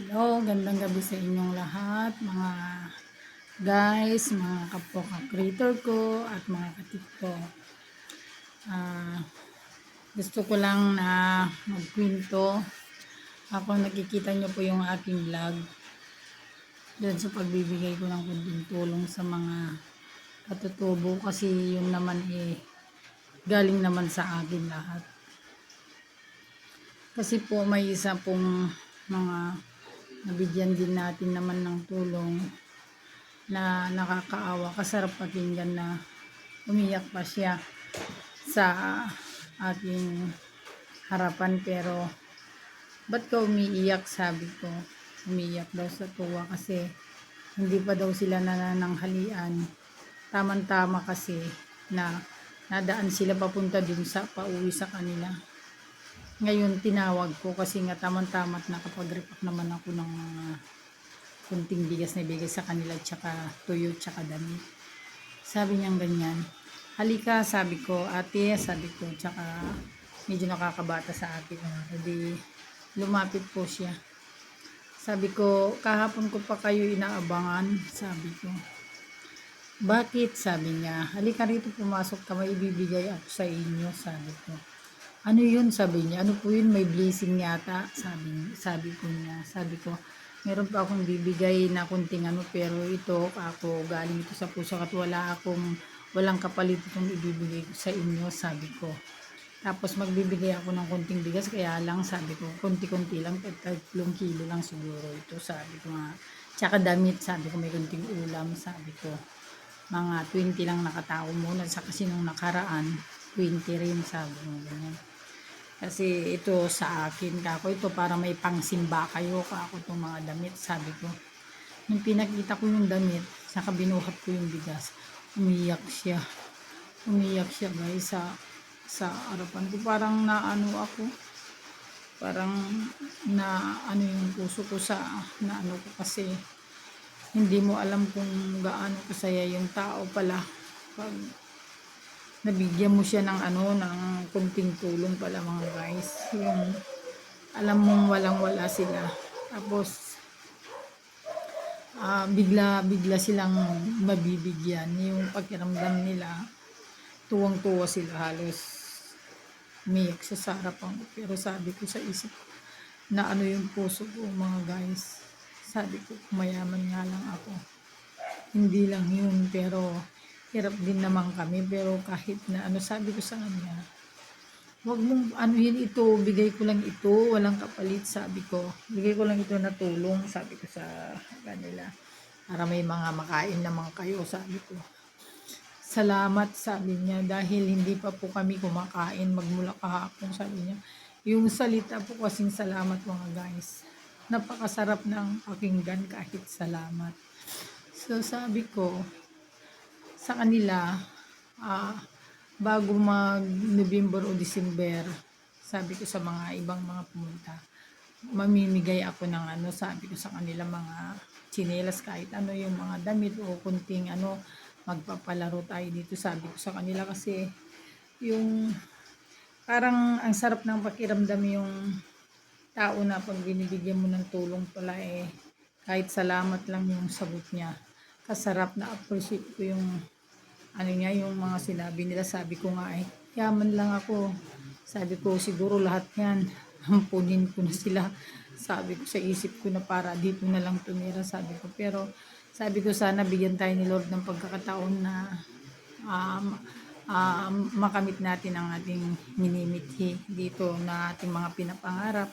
Hello, gandang gabi sa inyong lahat, mga guys, mga kapwa ka-creator ko at mga katip ko. Ah, Gusto ko lang na magkwento. Ako nakikita nyo po yung aking vlog doon sa pagbibigay ko ng kunting tulong sa mga katutubo kasi yun naman galing naman sa akin lahat. Kasi po may isa pong mga nabigyan din natin naman ng tulong na nakakaawa, kasarap pakinggan na umiyak pa siya sa aking harapan. Pero ba't ka umiiyak, sabi ko. Umiiyak daw sa tuwa kasi hindi pa daw sila nanananghalian. Tama kasi na nadaan sila papunta dun sa pauwi sa kanila. Ngayon tinawag ko kasi nga tama nakapag-repack naman ako ng mga kunting bigas na ibigay sa kanila, tsaka tuyo, tsaka damit. Sabi niyang ganyan, halika, sabi ko, ate, sabi ko, tsaka medyo nakakabata sa akin. Hindi, lumapit po siya. Sabi ko, kahapon ko pa kayo inaabangan, sabi ko. Bakit? Sabi niya, halika rito, pumasok ka, may ibibigay ako sa inyo, sabi ko. Ano yun? Sabi niya. Ano po yun? May blessing yata, sabi ko niya. Sabi ko, meron pa akong bibigay na kunting ano, pero ito ako galing ito sa puso at walang kapalit itong ibibigay ko sa inyo, sabi ko. Tapos magbibigay ako ng kunting bigas, kaya lang sabi ko, kunti-kunti lang, 3 kilo lang siguro ito, sabi ko nga. Tsaka damit, sabi ko, may kunting ulam, sabi ko. Mga 20 lang nakatao muna, sa kasi nung nakaraan, 20 rin, sabi mo ganyan. Kasi ito sa akin, kako, ito para may pangsimba kayo, kako, itong mga damit, sabi ko. Nung pinakita ko yung damit, saka binuhat ko yung bigas, umiyak siya. Umiyak siya, guys, sa harapan ko. Parang naano ako, parang na ano yung puso ko sa naano ko, kasi hindi mo alam kung gaano kasaya yung tao pala pag nabigyan mo siya ng ano, ng kunting tulong pala, mga guys. Yung alam mong walang wala sila, tapos bigla silang mabibigyan. Yung pakiramdam nila, tuwang-tuwa sila, halos umiyak siya sa harapan ko. Pero sabi ko sa isip na ano yung puso ko, mga guys, sabi ko, mayaman nga lang ako, hindi lang yun, pero hirap din naman kami. Pero kahit na ano, sabi ko sa kanya, wag mong ano yun, ito, bigay ko lang ito, walang kapalit, sabi ko. Bigay ko lang ito na tulong, sabi ko sa kanila, para may mga makain naman kayo, sabi ko. Salamat, sabi niya, dahil hindi pa po kami kumakain magmula kahapon, sabi niya. Yung salita po kasing salamat, mga guys, napakasarap ng pakinggan kahit salamat. So sabi ko sa kanila, bago mag November o December, sabi ko sa mga ibang mga pumunta, mamimigay ako ng ano, sabi ko sa kanila, mga tsinelas, kahit ano, yung mga damit o kunting ano, magpapalaro tayo dito, sabi ko sa kanila. Kasi yung parang ang sarap ng pakiramdam yung tao na pag binibigyan mo ng tulong pala, kahit salamat lang yung sagot niya. Kasarap, na appreciate ko yung ano niya, yung mga sinabi nila. Sabi ko nga, yaman lang ako, sabi ko, siguro lahat yan ampunin ko na sila, sabi ko sa isip ko, na para dito na lang tumira, sabi ko. Pero sabi ko, sana bigyan tayo ni Lord ng pagkakataon na makamit natin ang ating minimithi dito na ating mga pinapangarap,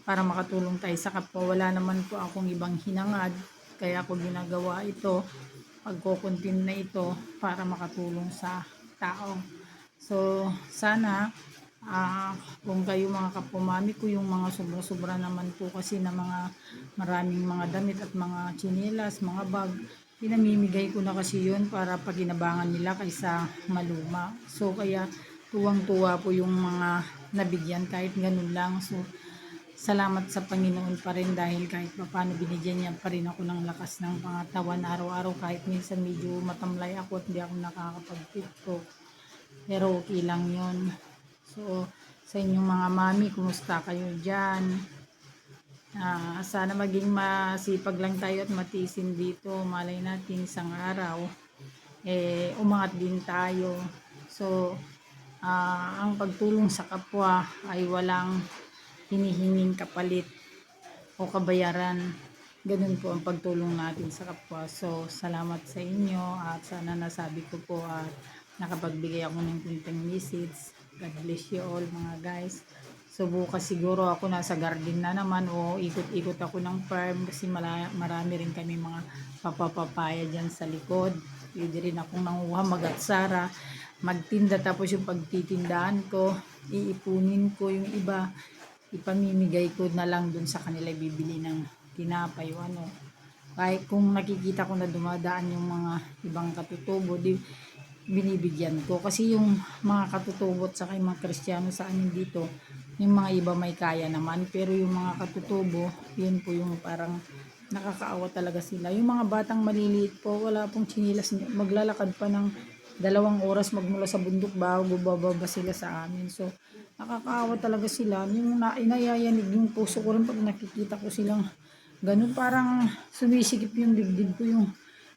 para makatulong tayo sa kapwa. Wala naman po akong ibang hinangad, kaya ako ginagawa ito, pagkukuntin na ito, para makatulong sa tao. So sana kung kayo mga kapumami ko, yung mga sobra-sobra naman po kasi na mga maraming mga damit at mga tsinelas, mga bag, pinamimigay ko na kasi yun para paginabangan nila kaysa maluma. So kaya tuwang-tuwa po yung mga nabigyan, kahit ganun lang. So salamat sa Panginoon pa rin, dahil kahit paano binigyan niya pa rin ako ng lakas ng pangatawan araw-araw, kahit minsan medyo matamlay ako at hindi ako nakakapag-tiktok, pero okay lang yun. So sa inyong mga mami, kumusta kayo dyan? Sana maging masipag lang tayo at matiisin dito. Malay natin isang araw, umangat din tayo. So, ang pagtulong sa kapwa ay walang hinihinging kapalit o kabayaran. Ganun po ang pagtulong natin sa kapwa. So, salamat sa inyo at sana nasabi ko po at nakapagbigay ako ng kunting message. God bless you all mga guys. So, bukas siguro ako nasa garden na naman o ikot-ikot ako ng farm kasi marami rin kami mga papapapaya dyan sa likod. Pwede rin akong nanguha magatsara, magtinda, tapos yung pagtitindahan ko, iipunin ko yung iba, ipamimigay ko na lang dun sa kanila, bibili ng tinapay o ano. Kahit kung nakikita ko na dumadaan yung mga ibang katutubo, binibigyan ko. Kasi yung mga katutubo at saka yung mga Kristiyano sa amin dito, yung mga iba may kaya naman. Pero yung mga katutubo, yun po yung parang nakakaawa talaga sila. Yung mga batang maliliit po, wala pong chinilas. Maglalakad pa ng 2 oras magmula sa bundok bago bababa sila sa amin. So, nakakaawa talaga sila. Yung inayayanig yung puso ko rin pag nakikita ko silang ganun, parang sumisikip yung dibdib ko yung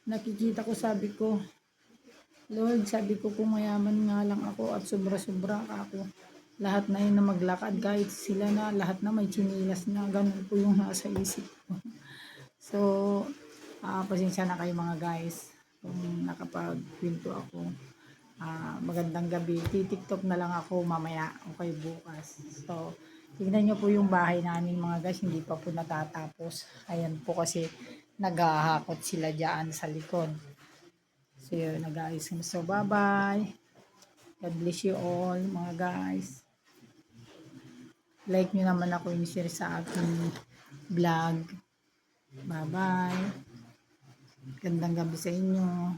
nakikita ko. Sabi ko, Lord, sabi ko kung mayaman nga lang ako at sobra-sobra ako, lahat na yun na maglakad, kahit sila na lahat na may chinilas na, ganun po yung nasa isip ko. So, pasensya na kayo mga guys kung nakapagpinto ako. Magandang gabi. TikTok na lang ako mamaya o kayo bukas. So, tignan nyo po yung bahay namin mga guys, hindi pa po natatapos. Ayan po kasi naghahakot sila dyan sa likod. So, yun na guys. So, bye-bye. God bless you all mga guys. Like nyo naman ako, in-share sa aking vlog. Bye-bye. Gandang gabi sa inyo.